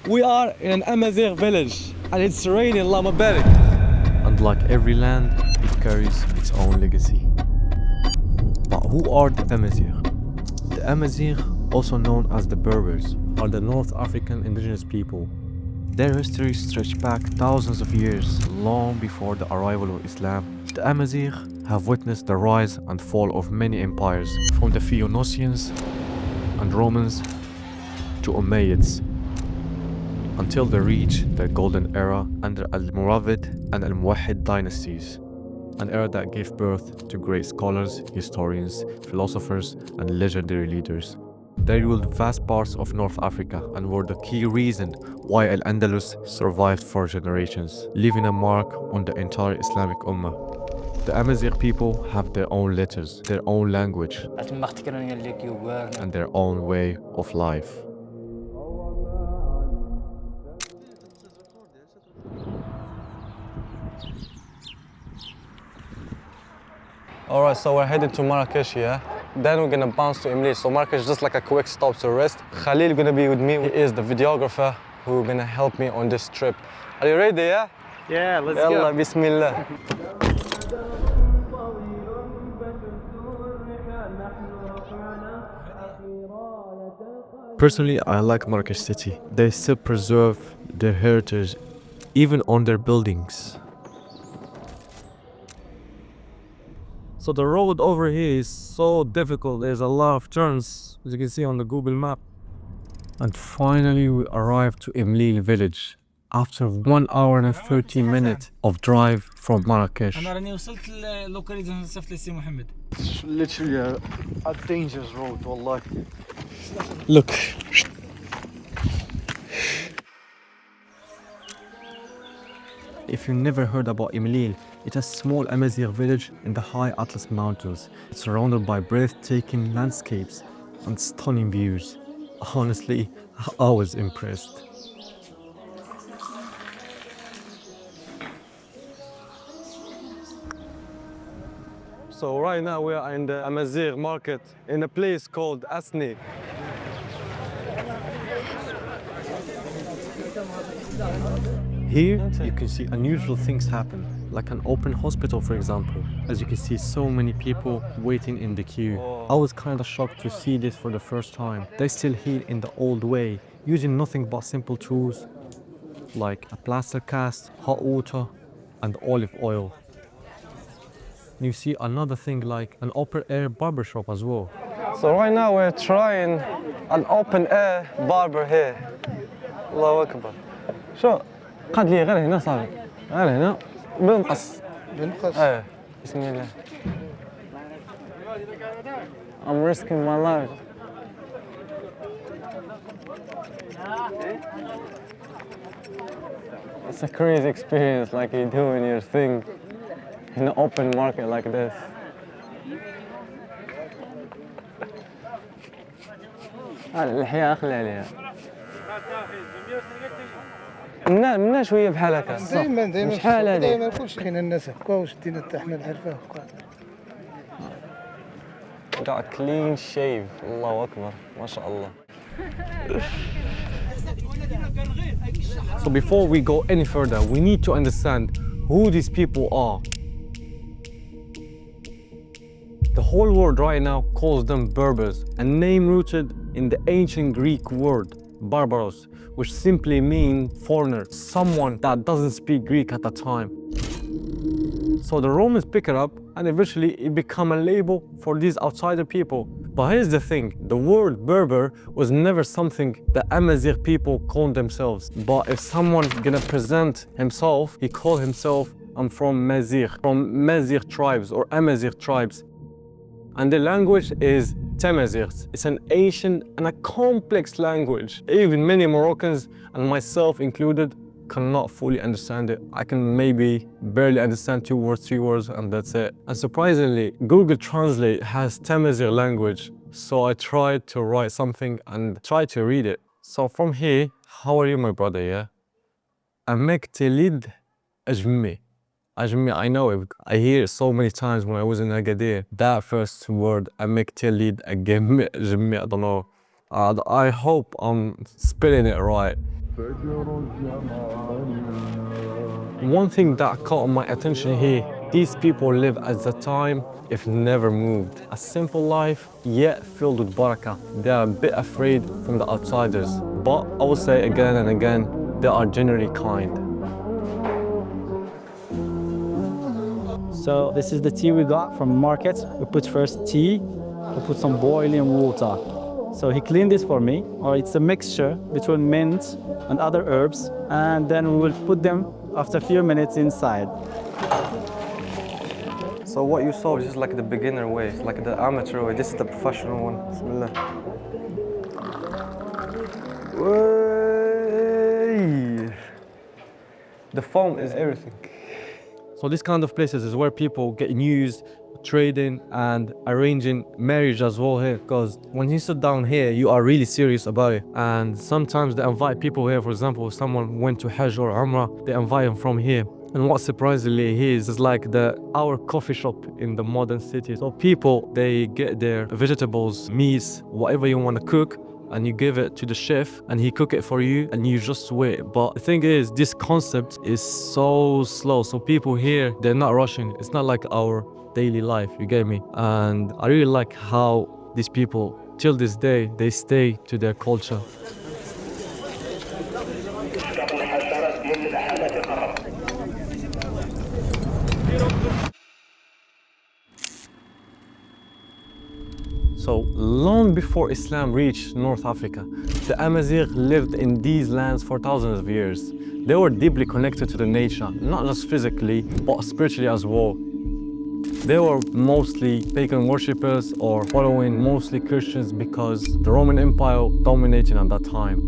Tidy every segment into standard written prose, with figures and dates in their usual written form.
We are in Amazigh Village and it's raining Lama Barik. And like every land, it carries its own legacy. But who are the Amazigh? The Amazigh, also known as the Berbers, are the North African indigenous people. Their history stretches back thousands of years, long before the arrival of Islam. The Amazigh have witnessed the rise and fall of many empires, from the Phoenicians and Romans to Umayyads, until they reach the golden era under Al-Muravid and Al-Muwahhid dynasties, an era that gave birth to great scholars, historians, philosophers, and legendary leaders. They ruled vast parts of North Africa and were the key reason why Al-Andalus survived for generations, leaving a mark on the entire Islamic Ummah. The Amazigh people have their own letters, their own language, and their own way of life. Alright, so we're headed to Marrakesh, yeah? Then we're gonna bounce to Imli. So Marrakesh is just like a quick stop to rest. Khalil gonna be with me. He is the videographer who's gonna help me on this trip. Are you ready, yeah? Yeah, let's Yalla, go. bismillah. Personally, I like Marrakesh city. They still preserve their heritage, even on their buildings. So the road over here is so difficult. There's a lot of turns, as you can see on the Google map. And finally we arrived to Imlil village after 1 hour and 13 minutes of drive from Marrakesh. Literally a dangerous road, wallahi. Look. If you never heard about Imlil, it's a small Amazigh village in the high Atlas Mountains. It's surrounded by breathtaking landscapes and stunning views. Honestly, I was impressed. So right now we are in the Amazigh market in a place called Asni. Here, you can see unusual things happen, like an open hospital, for example. As you can see, so many people waiting in the queue. I was kind of shocked to see this for the first time. They still heal in the old way, using nothing but simple tools, like a plaster cast, hot water, and olive oil. You see another thing like an open-air barber shop as well. So right now we're trying an open-air barber here. Allahu Akbar. شو قد لي غير هنا صافي غير هنا بنقص ايه بسم الله I'm risking my life. It's a crazy experience, like you're doing your thing in an open market like this. اللحية أخلي عليها. منا شويه بحال هكا دائما شحال هذه دائما كلشي خلينا الناس هكا واش دينا حتى حنا الحرفه هكا. got a clean shave. الله أكبر ما شاء الله. So before we go any further, we need to understand who these people are. The whole world right now calls them Berbers, a name rooted in the ancient Greek word Barbaros, which simply means foreigner, someone that doesn't speak Greek at the time. So the Romans pick it up and eventually it became a label for these outsider people. But here's the thing, the word Berber was never something the Amazigh people called themselves. But if someone gonna present himself, he called himself, I'm from Amazigh tribes or Amazigh tribes. And the language is Tamazight. It's an ancient and a complex language. Even many Moroccans, and myself included, cannot fully understand it. I can maybe barely understand 2 words, 3 words, and that's it. And surprisingly, Google Translate has Tamazight language. So I tried to write something and try to read it. So from here, how are you, my brother, yeah? Amek telid ajmi. Ajmi, I know it. I hear it so many times when I was in Agadir. That first word, Amek telid ajmi, I don't know. I hope I'm spelling it right. One thing that caught my attention here, these people live at the time if never moved. A simple life, yet filled with barakah. They are a bit afraid from the outsiders, but I will say again and again, they are generally kind. So this is the tea we got from the market. We put first tea, we put some boiling water. So he cleaned this for me, or it's a mixture between mint and other herbs, and then we will put them after a few minutes inside. So what you saw is just like the beginner way, like the amateur way. This is the professional one. Bismillah. Way. The foam is everything. So this kind of places is where people get used, trading and arranging marriage as well here. Because when you sit down here, you are really serious about it. And sometimes they invite people here. For example, if someone went to Hajj or Umrah, they invite them from here. And what surprisingly here is like our coffee shop in the modern city. So people, they get their vegetables, meats, whatever you want to cook, and you give it to the chef and he cook it for you and you just wait. But the thing is, this concept is so slow. So people here, they're not rushing. It's not like our daily life, you get me? And I really like how these people, till this day, they stay to their culture. So long before Islam reached North Africa, the Amazigh lived in these lands for thousands of years. They were deeply connected to the nature, not just physically, but spiritually as well. They were mostly pagan worshippers or following mostly Christians because the Roman Empire dominated at that time.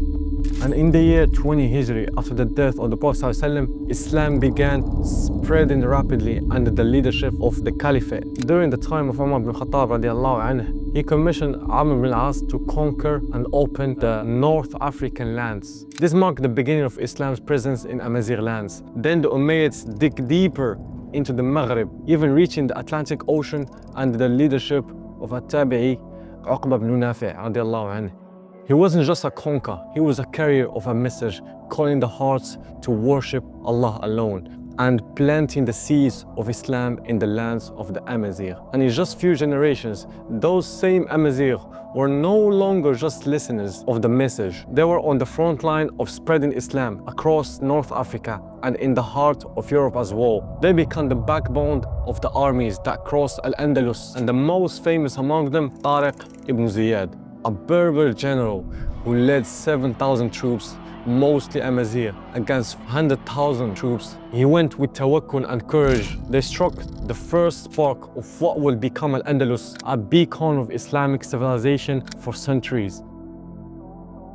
And in the year 20 Hijri, after the death of the Prophet ﷺ, Islam began spreading rapidly under the leadership of the Caliphate. During the time of Umar ibn Khattab radiallahu anhu, he commissioned Amr ibn al-As to conquer and open the North African lands. This marked the beginning of Islam's presence in Amazigh lands. Then the Umayyads dig deeper into the Maghrib, even reaching the Atlantic Ocean under the leadership of At-Tabi'i Uqba ibn Nafi' radiallahu anhu. He wasn't just a conqueror, he was a carrier of a message, calling the hearts to worship Allah alone and planting the seeds of Islam in the lands of the Amazigh. And in just few generations, those same Amazigh were no longer just listeners of the message. They were on the front line of spreading Islam across North Africa and in the heart of Europe as well. They became the backbone of the armies that crossed Al-Andalus, and the most famous among them, Tariq ibn Ziyad, a Berber general who led 7,000 troops, mostly Amazigh, against 100,000 troops. He went with tawakkul and courage. They struck the first spark of what will become Al-Andalus, a beacon of Islamic civilization for centuries.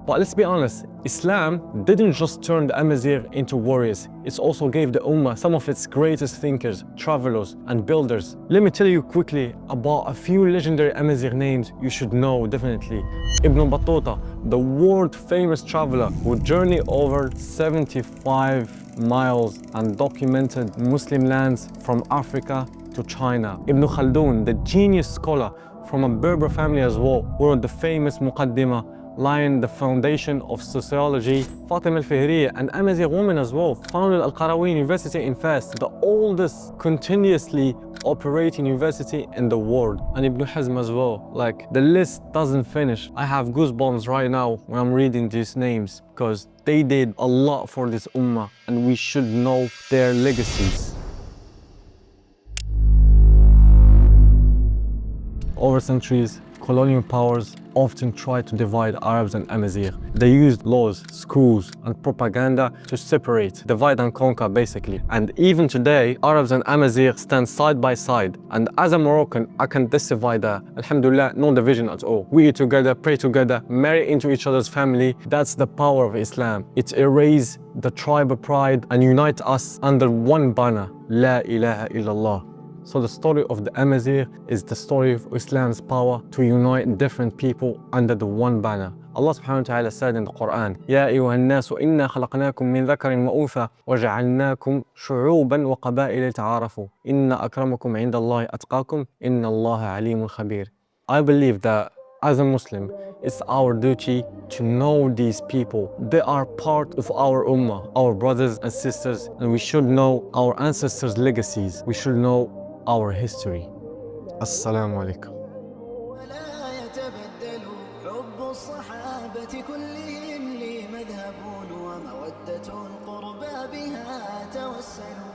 But let's be honest, Islam didn't just turn the Amazigh into warriors, it also gave the Ummah some of its greatest thinkers, travelers, and builders. Let me tell you quickly about a few legendary Amazigh names you should know definitely. Ibn Battuta, the world-famous traveler who journeyed over 75 miles and documented Muslim lands from Africa to China. Ibn Khaldun, the genius scholar from a Berber family as well, who wrote the famous Muqaddimah, laying the foundation of sociology. Fatima al-Fihriya, an Amazigh woman as well, founded Al-Qarawiyyin University in Fas, the oldest continuously operating university in the world. And Ibn Hazm as well. Like, the list doesn't finish. I have goosebumps right now when I'm reading these names because they did a lot for this Ummah and we should know their legacies. Over centuries, colonial powers often tried to divide Arabs and Amazigh. They used laws, schools, and propaganda to separate, divide and conquer basically. And even today, Arabs and Amazigh stand side by side. And as a Moroccan, I can testify that, alhamdulillah, no division at all. We eat together, pray together, marry into each other's family. That's the power of Islam. It erases the tribal pride and unites us under one banner, La ilaha illallah. So the story of the Amazigh is the story of Islam's power to unite different people under the one banner. Allah subhanahu wa ta'ala said in the Quran, يَا أَيُّهَا النَّاسُ إِنَّا خَلَقْنَاكُم مِّن ذَكَرٍ وَأُنثَىٰ وَجَعَلْنَاكُمْ شُعُوبًا وَقَبَائِلَ لِتَعَارَفُوا إِنَّ أَكْرَمَكُمْ عِندَ اللَّهِ أَتْقَاكُمْ إِنَّ اللَّهَ عَلِيمٌ خَبِيرٌ. I believe that As a Muslim, it's our duty to know these people. They are part of our Ummah, our brothers and sisters, and we should know our ancestors' legacies. We should know our history. Assalamu alaikum. ولا يتبدل حب الصحابة كلهم لي مذهب ومودة القربى بها توسل